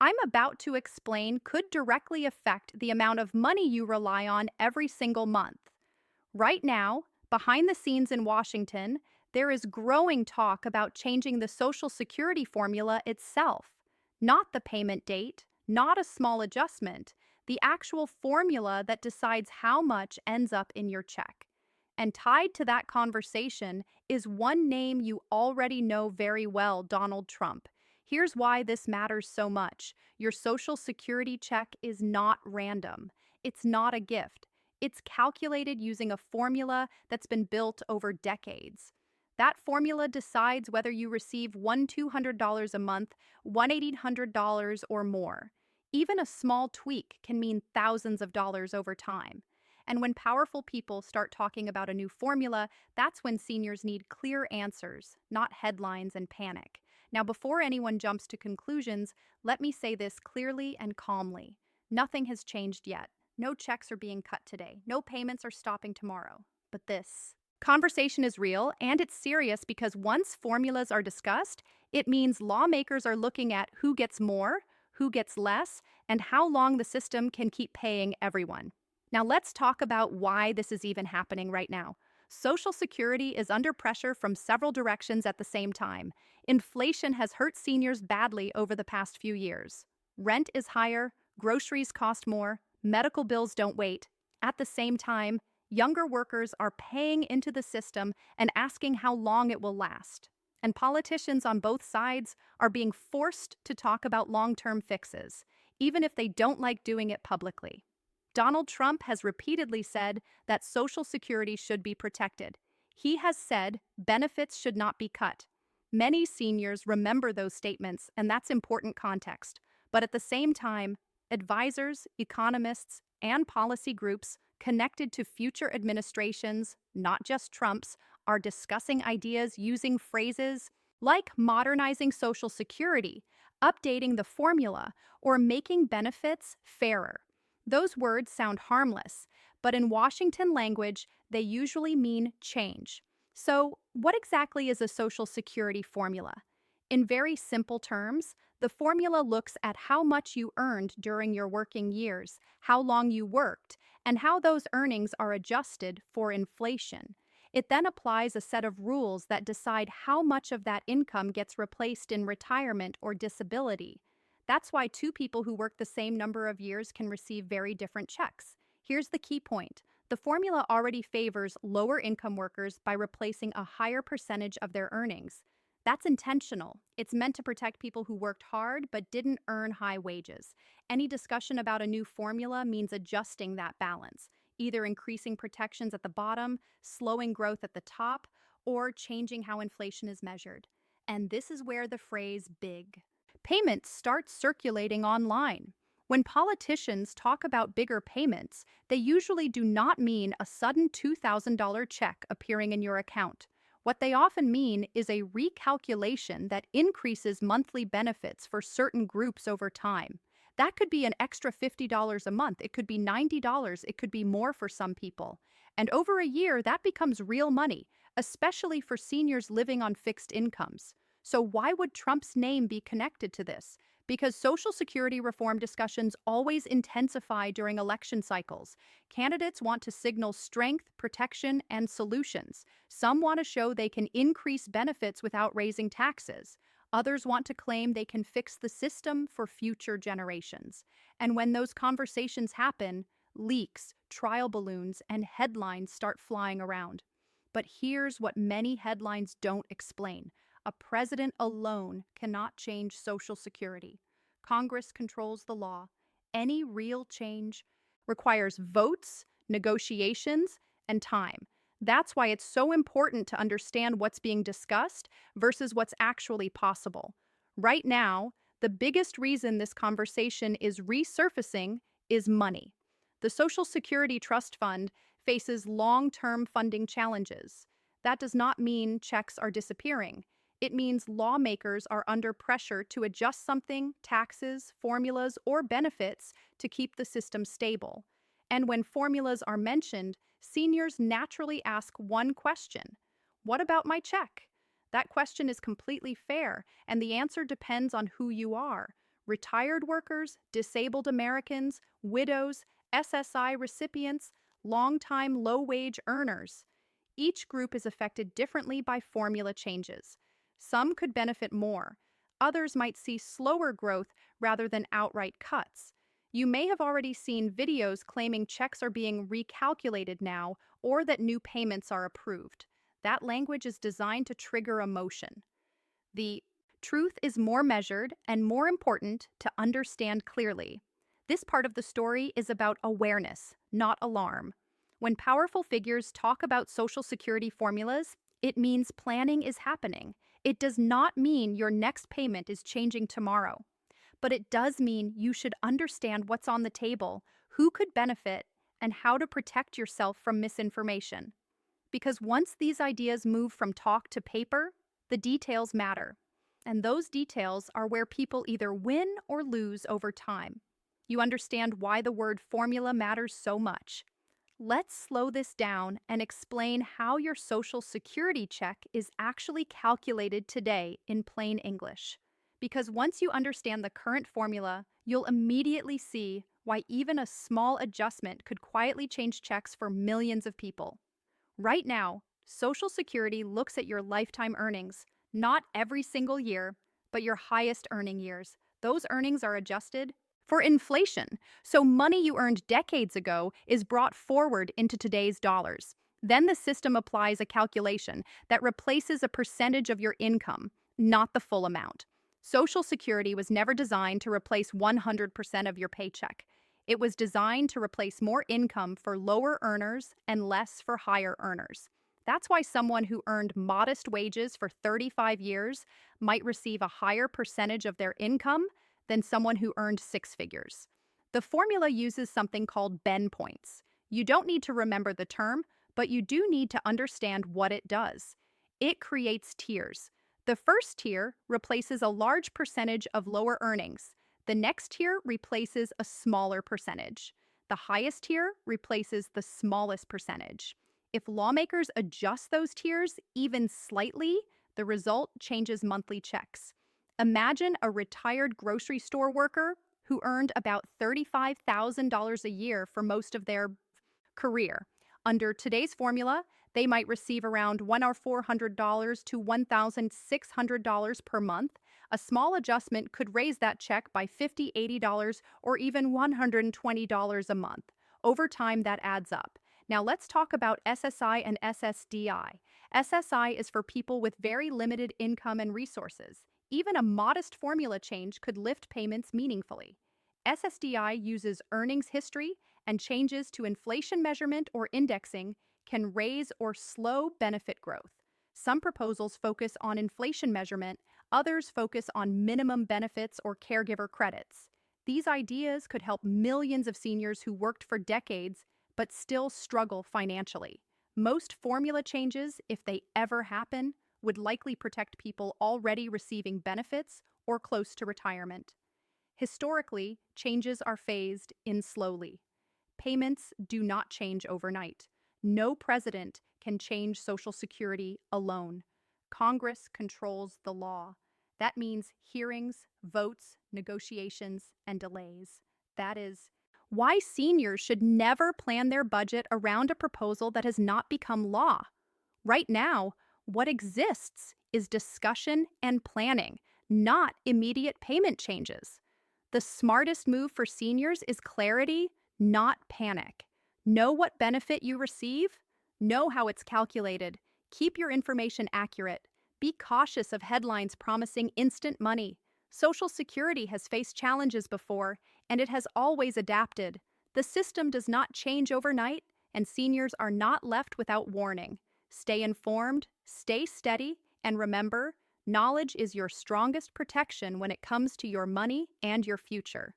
I'm about to explain could directly affect the amount of money you rely on every single month. Right now, behind the scenes in Washington, there is growing talk about changing the Social Security formula itself. Not the payment date, not a small adjustment, the actual formula that decides how much ends up in your check. And tied to that conversation is one name you already know very well: Donald Trump. Here's why this matters so much. Your Social Security check is not random, it's not a gift. It's calculated using a formula that's been built over decades. That formula decides whether you receive $200 a month, $1,800, or more. Even a small tweak can mean thousands of dollars over time. And when powerful people start talking about a new formula, that's when seniors need clear answers, not headlines and panic. Now, before anyone jumps to conclusions, let me say this clearly and calmly. Nothing has changed yet. No checks are being cut today. No payments are stopping tomorrow. But this conversation is real and it's serious because once formulas are discussed, it means lawmakers are looking at who gets more, who gets less, and how long the system can keep paying everyone. Now, let's talk about why this is even happening right now. Social Security is under pressure from several directions at the same time. Inflation has hurt seniors badly over the past few years. Rent is higher, groceries cost more, medical bills don't wait. At the same time, younger workers are paying into the system and asking how long it will last. And politicians on both sides are being forced to talk about long-term fixes, even if they don't like doing it publicly. Donald Trump has repeatedly said that Social Security should be protected. He has said benefits should not be cut. Many seniors remember those statements, and that's important context. But at the same time, advisors, economists, and policy groups connected to future administrations, not just Trump's, are discussing ideas using phrases like modernizing Social Security, updating the formula, or making benefits fairer. Those words sound harmless, but in Washington language, they usually mean change. So, what exactly is a Social Security formula? In very simple terms, the formula looks at how much you earned during your working years, how long you worked, and how those earnings are adjusted for inflation. It then applies a set of rules that decide how much of that income gets replaced in retirement or disability. That's why two people who work the same number of years can receive very different checks. Here's the key point. The formula already favors lower income workers by replacing a higher percentage of their earnings. That's intentional. It's meant to protect people who worked hard but didn't earn high wages. Any discussion about a new formula means adjusting that balance, either increasing protections at the bottom, slowing growth at the top, or changing how inflation is measured. And this is where the phrase big payments starts circulating online. When politicians talk about bigger payments, they usually do not mean a sudden $2,000 check appearing in your account. What they often mean is a recalculation that increases monthly benefits for certain groups over time. That could be an extra $50 a month, it could be $90, it could be more for some people. And over a year, that becomes real money, especially for seniors living on fixed incomes. So why would Trump's name be connected to this? Because Social Security reform discussions always intensify during election cycles. Candidates want to signal strength, protection, and solutions. Some want to show they can increase benefits without raising taxes. Others want to claim they can fix the system for future generations. And when those conversations happen, leaks, trial balloons, and headlines start flying around. But here's what many headlines don't explain. A president alone cannot change Social Security. Congress controls the law. Any real change requires votes, negotiations, and time. That's why it's so important to understand what's being discussed versus what's actually possible. Right now, the biggest reason this conversation is resurfacing is money. The Social Security Trust Fund faces long-term funding challenges. That does not mean checks are disappearing. It means lawmakers are under pressure to adjust something, taxes, formulas, or benefits to keep the system stable. And when formulas are mentioned, seniors naturally ask one question: what about my check? That question is completely fair, and the answer depends on who you are. retired workers, disabled Americans, widows, SSI recipients, long-time low-wage earners. Each group is affected differently by formula changes. Some could benefit more. Others might see slower growth rather than outright cuts. You may have already seen videos claiming checks are being recalculated now or that new payments are approved. That language is designed to trigger emotion. The truth is more measured and more important to understand clearly. This part of the story is about awareness, not alarm. When powerful figures talk about Social Security formulas, it means planning is happening. It does not mean your next payment is changing tomorrow. But it does mean you should understand what's on the table, who could benefit, and how to protect yourself from misinformation. Because once these ideas move from talk to paper, the details matter. And those details are where people either win or lose over time. You understand why the word formula matters so much. Let's slow this down and explain how your Social Security check is actually calculated today in plain English. Because once you understand the current formula, you'll immediately see why even a small adjustment could quietly change checks for millions of people. Right now, Social Security looks at your lifetime earnings, not every single year, but your highest earning years. Those earnings are adjusted for inflation, so money you earned decades ago is brought forward into today's dollars. Then the system applies a calculation that replaces a percentage of your income, not the full amount. Social Security was never designed to replace 100% of your paycheck. It was designed to replace more income for lower earners and less for higher earners. That's why someone who earned modest wages for 35 years might receive a higher percentage of their income than someone who earned six figures. The formula uses something called Ben points. You don't need to remember the term, but you do need to understand what it does. It creates tiers. The first tier replaces a large percentage of lower earnings. The next tier replaces a smaller percentage. The highest tier replaces the smallest percentage. If lawmakers adjust those tiers even slightly, the result changes monthly checks. Imagine a retired grocery store worker who earned about $35,000 a year for most of their career. Under today's formula, they might receive around $1,400 to $1,600 per month. A small adjustment could raise that check by $50, $80, or even $120 a month. Over time, that adds up. Now let's talk about SSI and SSDI. SSI is for people with very limited income and resources. Even a modest formula change could lift payments meaningfully. SSDI uses earnings history, and changes to inflation measurement or indexing can raise or slow benefit growth. Some proposals focus on inflation measurement, others focus on minimum benefits or caregiver credits. These ideas could help millions of seniors who worked for decades but still struggle financially. Most formula changes, if they ever happen, would likely protect people already receiving benefits or close to retirement. Historically, changes are phased in slowly. Payments do not change overnight. No president can change Social Security alone. Congress controls the law. That means hearings, votes, negotiations, and delays. That is why seniors should never plan their budget around a proposal that has not become law. Right now, what exists is discussion and planning, not immediate payment changes. The smartest move for seniors is clarity, not panic. Know what benefit you receive. Know how it's calculated. Keep your information accurate. Be cautious of headlines promising instant money. Social Security has faced challenges before, and it has always adapted. The system does not change overnight, and seniors are not left without warning. Stay informed, stay steady, and remember, knowledge is your strongest protection when it comes to your money and your future.